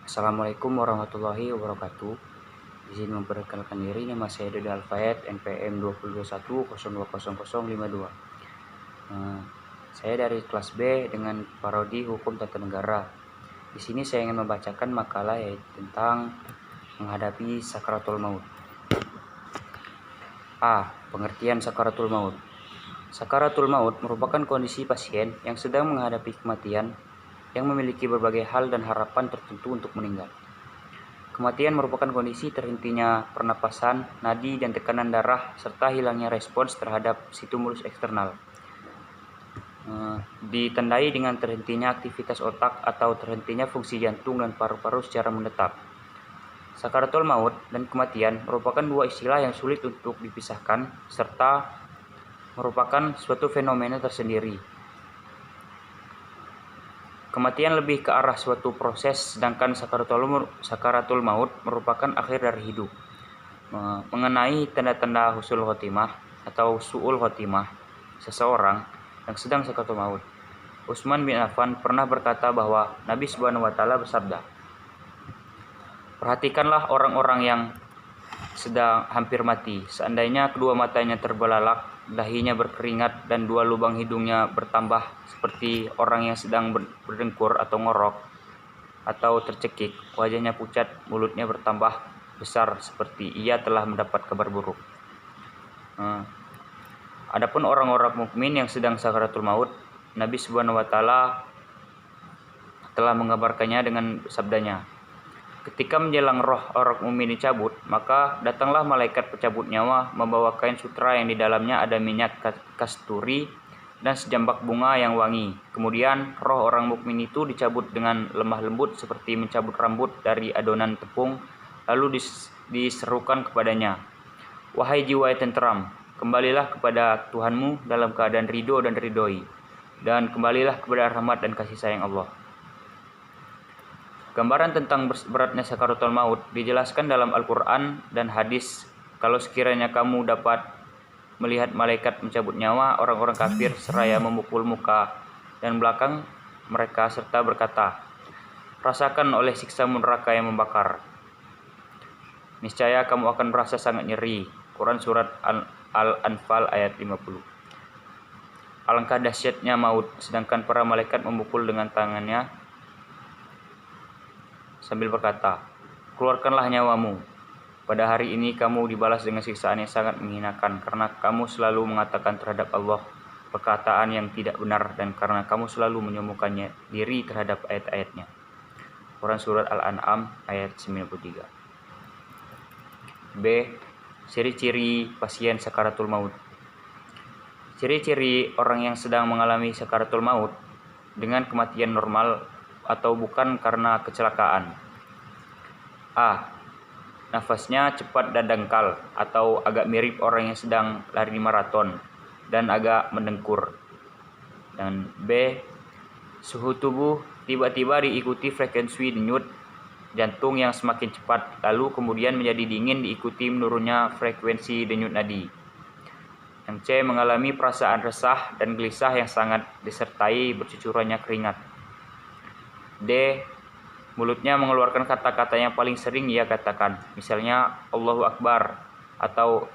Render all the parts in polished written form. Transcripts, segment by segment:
Assalamualaikum warahmatullahi wabarakatuh. Izin memperkenalkan diri, nama saya Dede Alfayed, NPM 2021020052. Saya dari kelas B dengan Parodi Hukum Tata Negara. Di sini saya ingin membacakan makalah yaitu tentang menghadapi sakaratul maut. A. Pengertian sakaratul maut. Sakaratul maut merupakan kondisi pasien yang sedang menghadapi kematian yang memiliki berbagai hal dan harapan tertentu untuk meninggal. Kematian merupakan kondisi terhentinya pernapasan, nadi dan tekanan darah serta hilangnya respons terhadap stimulus eksternal. Ditandai dengan terhentinya aktivitas otak atau terhentinya fungsi jantung dan paru-paru secara menetap. Sakaratul maut dan kematian merupakan dua istilah yang sulit untuk dipisahkan serta merupakan suatu fenomena tersendiri. Kematian lebih ke arah suatu proses, sedangkan sakaratul maut merupakan akhir dari hidup. Mengenai tanda-tanda husnul khotimah atau su'ul khotimah seseorang yang sedang sakaratul maut, Utsman bin Affan pernah berkata bahwa Nabi Subhanahu wa Ta'ala bersabda, "Perhatikanlah orang-orang yang sedang hampir mati. Seandainya kedua matanya terbelalak, dahinya berkeringat, dan dua lubang hidungnya bertambah seperti orang yang sedang berdengkur atau ngorok atau tercekik, wajahnya pucat, mulutnya bertambah besar seperti ia telah mendapat kabar buruk." Adapun orang-orang mukmin yang sedang sakaratul maut, Nabi Subhanahu wa Ta'ala telah mengabarkannya dengan sabdanya, "Ketika menjelang roh orang mukmin dicabut, maka datanglah malaikat pencabut nyawa membawa kain sutra yang di dalamnya ada minyak kasturi dan sejambak bunga yang wangi. Kemudian roh orang mukmin itu dicabut dengan lemah lembut seperti mencabut rambut dari adonan tepung, lalu diserukan kepadanya, 'Wahai jiwa yang tenteram, kembalilah kepada Tuhanmu dalam keadaan ridho dan ridhoi, dan kembalilah kepada rahmat dan kasih sayang Allah.'" Gambaran tentang beratnya sakaratul maut dijelaskan dalam Al-Quran dan hadis. Kalau sekiranya kamu dapat melihat malaikat mencabut nyawa orang-orang kafir seraya memukul muka dan belakang mereka serta berkata, "Rasakan oleh siksa neraka yang membakar. Niscaya kamu akan merasa sangat nyeri." Quran Surat Al-Anfal ayat 50. Alangkah dahsyatnya maut, sedangkan para malaikat memukul dengan tangannya sambil berkata, "Keluarkanlah nyawamu. Pada hari ini kamu dibalas dengan siksaan yang sangat menghinakan karena kamu selalu mengatakan terhadap Allah perkataan yang tidak benar dan karena kamu selalu menyombongkannya diri terhadap ayat-ayatnya." Quran Surat Al-An'am ayat 93. B. Ciri-ciri pasien sakaratul maut. Ciri-ciri orang yang sedang mengalami sakaratul maut dengan kematian normal atau bukan karena kecelakaan. A. Nafasnya cepat dan dangkal atau agak mirip orang yang sedang lari maraton dan agak mendengkur. Dan B. Suhu tubuh tiba-tiba diikuti frekuensi denyut jantung yang semakin cepat, lalu kemudian menjadi dingin diikuti menurunnya frekuensi denyut nadi. Yang C. Mengalami perasaan resah dan gelisah yang sangat disertai bercucurannya keringat. D. Mulutnya mengeluarkan kata-kata yang paling sering ia katakan, misalnya Allahu Akbar, atau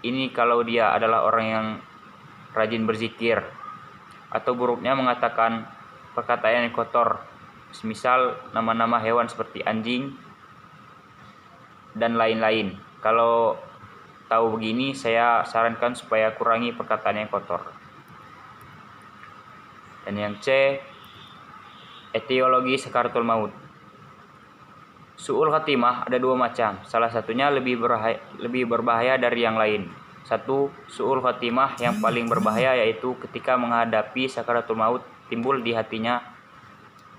ini kalau dia adalah orang yang rajin berzikir, atau buruknya mengatakan perkataan yang kotor, semisal nama-nama hewan seperti anjing dan lain-lain. Kalau tahu begini, saya sarankan supaya kurangi perkataan yang kotor. Dan yang C. Etiologi sakaratul maut. Su'ul khatimah ada dua macam, salah satunya lebih berbahaya dari yang lain. Satu, su'ul khatimah yang paling berbahaya yaitu ketika menghadapi sakaratul maut timbul di hatinya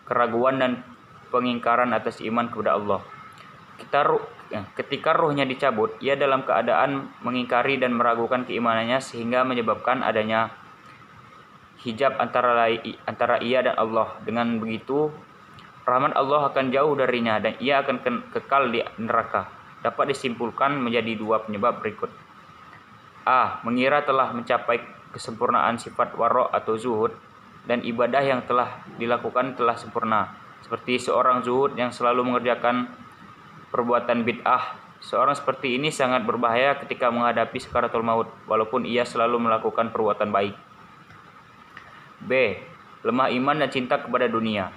keraguan dan pengingkaran atas iman kepada Allah. Ketika ruhnya dicabut, ia dalam keadaan mengingkari dan meragukan keimanannya sehingga menyebabkan adanya hijab antara ia dan Allah. Dengan begitu, rahmat Allah akan jauh darinya dan ia akan kekal di neraka. Dapat disimpulkan menjadi dua penyebab berikut. A. Mengira telah mencapai kesempurnaan sifat waro' atau zuhud dan ibadah yang telah dilakukan telah sempurna. seperti seorang zuhud yang selalu mengerjakan perbuatan bid'ah. Seorang seperti ini sangat berbahaya ketika menghadapi sakaratul maut, walaupun ia selalu melakukan perbuatan baik. B. Lemah iman dan cinta kepada dunia.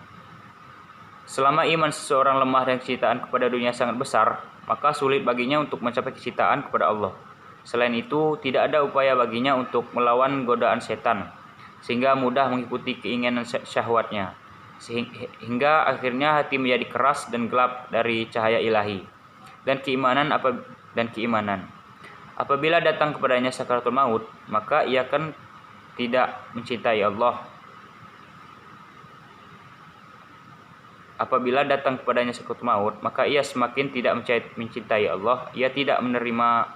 Selama iman seseorang lemah dan kecintaan kepada dunia sangat besar, maka sulit baginya untuk mencapai kecintaan kepada Allah. Selain itu, tidak ada upaya baginya untuk melawan godaan setan, sehingga mudah mengikuti keinginan syahwatnya, hingga akhirnya hati menjadi keras dan gelap dari cahaya ilahi. Dan keimanan apabila datang kepadanya sakaratul maut, maka ia akan tidak mencintai Allah. Apabila datang kepadanya sakaratul maut, maka ia semakin tidak mencintai Allah. Ia tidak menerima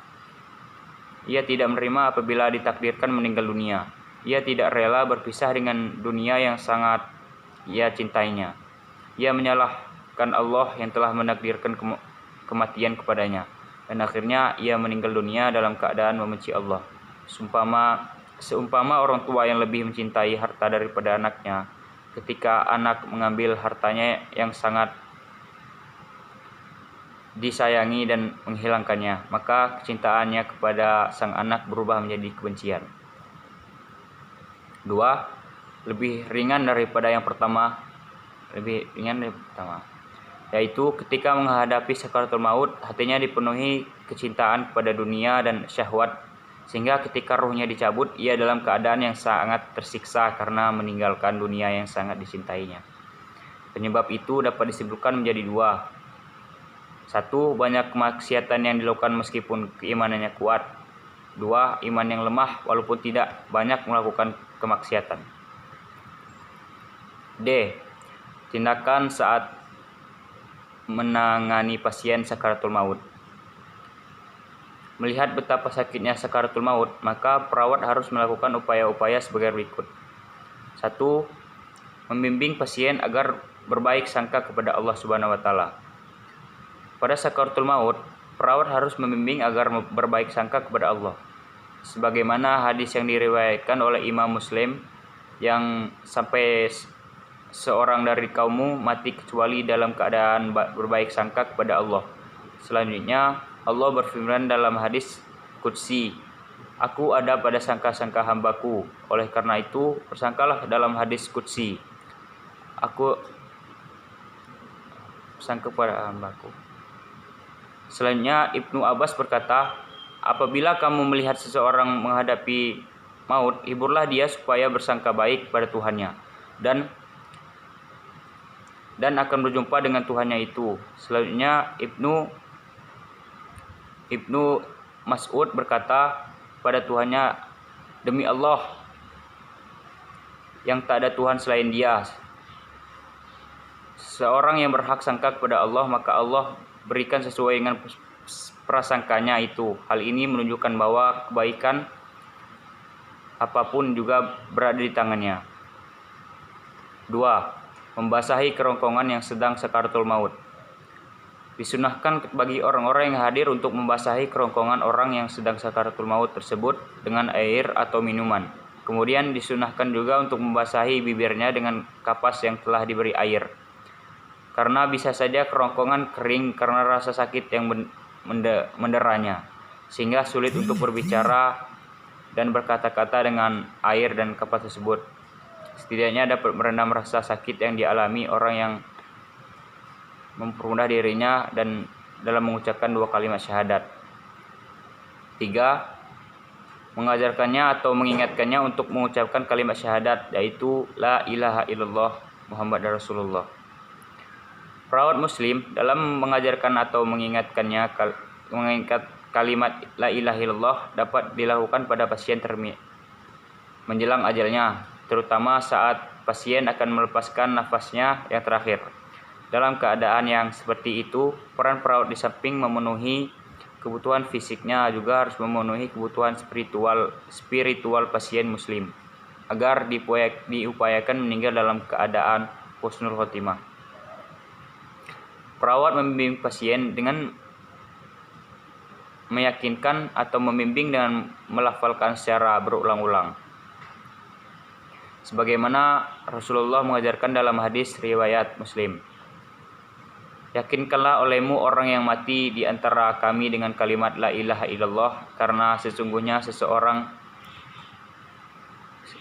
apabila ditakdirkan meninggal dunia. Ia tidak rela berpisah dengan dunia yang sangat ia cintainya. Ia menyalahkan Allah yang telah menakdirkan kematian kepadanya, dan akhirnya ia meninggal dunia dalam keadaan membenci Allah. Seumpama orang tua yang lebih mencintai harta daripada anaknya, ketika anak mengambil hartanya yang sangat disayangi dan menghilangkannya, maka kecintaannya kepada sang anak berubah menjadi kebencian. 2. Lebih ringan daripada yang pertama, yaitu ketika menghadapi sakaratul maut, hatinya dipenuhi kecintaan kepada dunia dan syahwat, sehingga ketika ruhnya dicabut, ia dalam keadaan yang sangat tersiksa karena meninggalkan dunia yang sangat dicintainya. Penyebab itu dapat disimpulkan menjadi 2. 1. Banyak kemaksiatan yang dilakukan meskipun keimanannya kuat. 2. Iman yang lemah walaupun tidak banyak melakukan kemaksiatan. D. Tindakan saat menangani pasien sakaratul maut. Melihat betapa sakitnya sakaratul maut, maka perawat harus melakukan upaya-upaya sebagai berikut. 1. Membimbing pasien agar berbaik sangka kepada Allah Subhanahu wa taala. Pada sakaratul maut, perawat harus membimbing agar berbaik sangka kepada Allah. Sebagaimana hadis yang diriwayatkan oleh Imam Muslim, yang sampai seorang dari kaummu mati kecuali dalam keadaan berbaik sangka kepada Allah. Selanjutnya, Allah berfirman dalam hadis qudsi, Aku ada pada sangka-sangka hambaku. Oleh karena itu, bersangkalah dalam hadis qudsi, Aku sangka pada hambaku. Selanjutnya, Ibnu Abbas berkata, apabila kamu melihat seseorang menghadapi maut, hiburlah dia supaya bersangka baik pada Tuhannya, dan akan berjumpa dengan Tuhannya itu. Selanjutnya, Ibnu Mas'ud berkata pada Tuhannya, demi Allah yang tak ada Tuhan selain Dia, seorang yang berhak sangka kepada Allah, maka Allah berikan sesuai dengan prasangkanya itu. Hal ini menunjukkan bahwa kebaikan apapun juga berada di tangannya. 2. Membasahi kerongkongan yang sedang sakaratul maut. Disunahkan bagi orang-orang yang hadir untuk membasahi kerongkongan orang yang sedang sakaratul maut tersebut dengan air atau minuman. Kemudian disunahkan juga untuk membasahi bibirnya dengan kapas yang telah diberi air, karena bisa saja kerongkongan kering karena rasa sakit yang menderanya, sehingga sulit untuk berbicara dan berkata-kata dengan air dan kapas tersebut. Setidaknya dapat merendam rasa sakit yang dialami orang yang mempermudah dirinya dan dalam mengucapkan 2 kalimat syahadat. 3. Mengajarkannya atau mengingatkannya untuk mengucapkan kalimat syahadat, yaitu La ilaha illallah Muhammad Rasulullah. Perawat muslim dalam mengajarkan atau mengingat kalimat La ilaha illallah dapat dilakukan pada pasien menjelang ajalnya, terutama saat pasien akan melepaskan nafasnya yang terakhir. Dalam keadaan yang seperti itu, peran perawat di samping memenuhi kebutuhan fisiknya juga harus memenuhi kebutuhan spiritual pasien muslim, agar diupayakan meninggal dalam keadaan husnul khotimah. Perawat membimbing pasien dengan meyakinkan atau membimbing dengan melafalkan secara berulang-ulang. Sebagaimana Rasulullah mengajarkan dalam hadis riwayat Muslim, yakinkanlah olehmu orang yang mati di antara kami dengan kalimat la ilaha illallah, karena sesungguhnya seseorang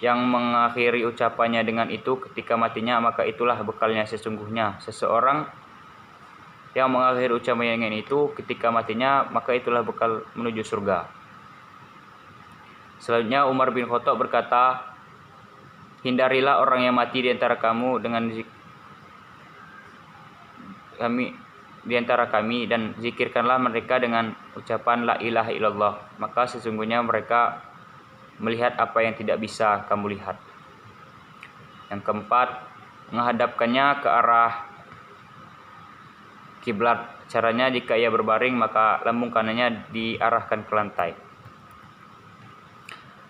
yang mengakhiri ucapannya dengan itu ketika matinya, maka itulah bekalnya. Sesungguhnya seseorang yang mengakhiri ucapannya dengan itu ketika matinya, maka itulah bekal menuju surga. Selanjutnya Umar bin Khattab berkata, hindarilah orang yang mati di antara kami dan zikirkanlah mereka dengan ucapan la ilaha illallah, maka sesungguhnya mereka melihat apa yang tidak bisa kamu lihat. Yang keempat, menghadapkannya ke arah kiblat. Caranya, jika ia berbaring maka lambung kanannya diarahkan ke lantai.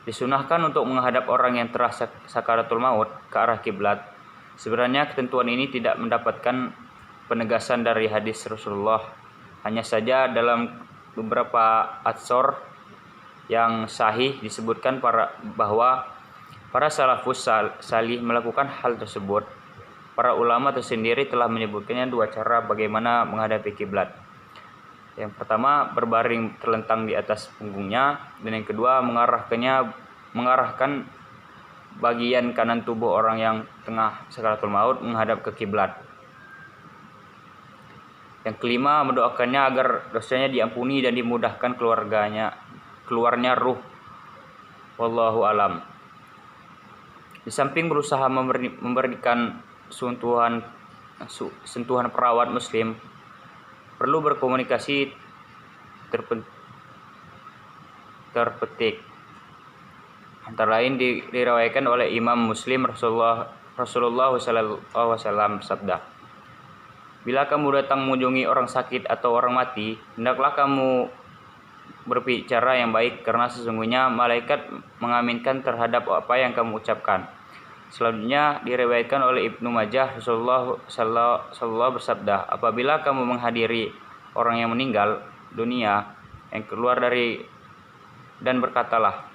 Disunahkan untuk menghadap orang yang telah sakaratul maut ke arah kiblat. Sebenarnya ketentuan ini tidak mendapatkan penegasan dari hadis Rasulullah. Hanya saja dalam beberapa atsor yang sahih disebutkan bahwa para salafus salih melakukan hal tersebut. Para ulama tersendiri telah menyebutkannya dua cara bagaimana menghadapi kiblat. Yang pertama, berbaring terlentang di atas punggungnya, dan yang kedua, mengarahkan bagian kanan tubuh orang yang tengah sakaratul maut menghadap ke kiblat. Yang kelima, mendoakannya agar dosanya diampuni dan dimudahkan keluarnya ruh. Wallahu alam. Di samping berusaha memberikan sentuhan perawat muslim, perlu berkomunikasi terpetik. Antara lain diriwayatkan oleh Imam Muslim, Rasulullah SAW sabda, bila kamu datang mengunjungi orang sakit atau orang mati, hendaklah kamu berbicara yang baik, karena sesungguhnya malaikat mengaminkan terhadap apa yang kamu ucapkan. Selanjutnya diriwayatkan oleh Ibnu Majah, Rasulullah sallallahu bersabda, apabila kamu menghadiri orang yang meninggal dunia, yang keluar dari dan berkatalah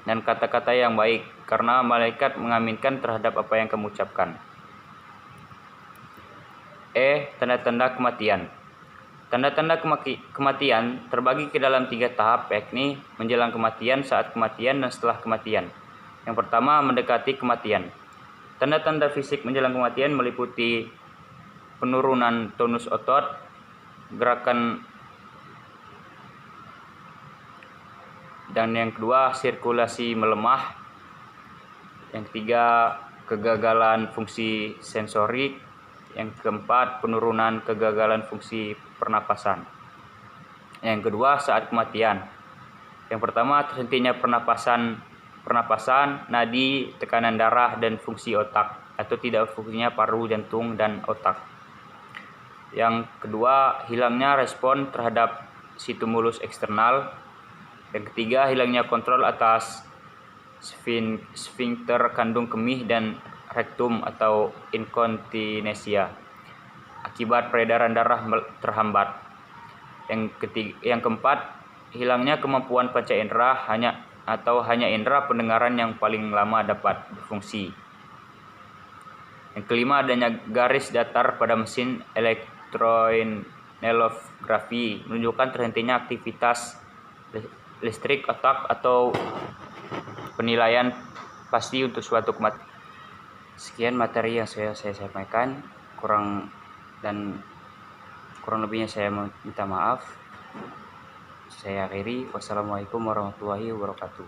dan kata-kata yang baik, karena malaikat mengaminkan terhadap apa yang kamu ucapkan. Tanda-tanda kematian. Tanda-tanda kematian terbagi ke dalam 3 tahap, yakni menjelang kematian, saat kematian, dan setelah kematian. Yang pertama, mendekati kematian. Tanda-tanda fisik menjelang kematian meliputi penurunan tonus otot, gerakan, dan yang kedua, sirkulasi melemah. Yang ketiga, kegagalan fungsi sensorik. Yang keempat, penurunan kegagalan fungsi pernapasan. Yang kedua, saat kematian. Yang pertama, terhentinya pernapasan, nadi, tekanan darah, dan fungsi otak, atau tidak fungsinya paru, jantung, dan otak. Yang kedua, hilangnya respon terhadap stimulus eksternal. Yang ketiga, hilangnya kontrol atas sfinkter kandung kemih dan rektum atau inkontinensia akibat peredaran darah terhambat. Yang keempat, hilangnya kemampuan panca indera hanya indera pendengaran yang paling lama dapat berfungsi. Yang kelima, adanya garis datar pada mesin elektroencephalografi menunjukkan terhentinya aktivitas listrik otak atau penilaian pasti untuk suatu kematian. Sekian materi yang saya sampaikan, kurang lebihnya saya minta maaf. Saya akhiri. Wassalamualaikum warahmatullahi wabarakatuh.